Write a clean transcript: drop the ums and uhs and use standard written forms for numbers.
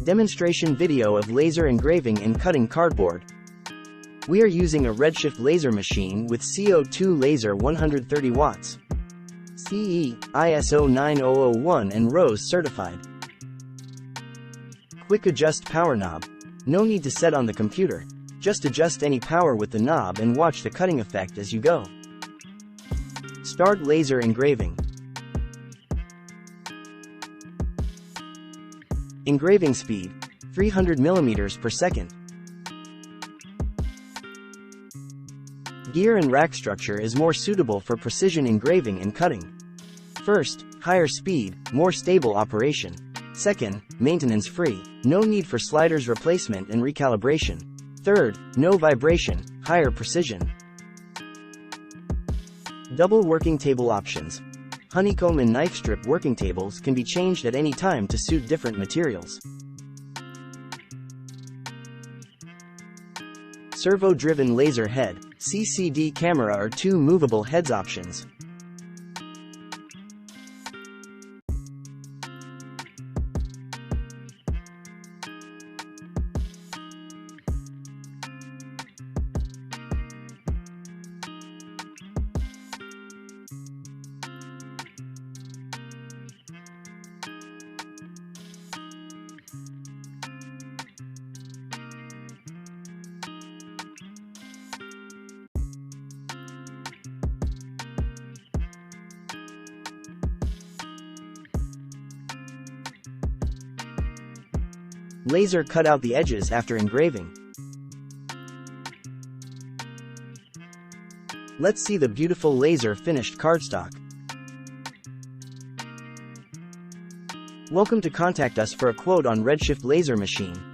Demonstration video of laser engraving and cutting cardboard. We are using a RedShift laser machine with CO2 laser 130 watts. CE, ISO 9001 and RoHS certified. Quick adjust power knob. No need to set on the computer. Just adjust any power with the knob and watch the cutting effect as you go. Start laser engraving. Engraving speed, 300 mm per second. Gear and rack structure is more suitable for precision engraving and cutting. First, higher speed, more stable operation. Second, maintenance-free, no need for sliders replacement and recalibration. Third, no vibration, higher precision. Double working table options. Honeycomb and knife strip working tables can be changed at any time to suit different materials. Servo-driven laser head, CCD camera are two movable heads options. Laser cut out the edges after engraving. Let's see the beautiful laser finished cardstock. Welcome to contact us for a quote on RedShift laser machine.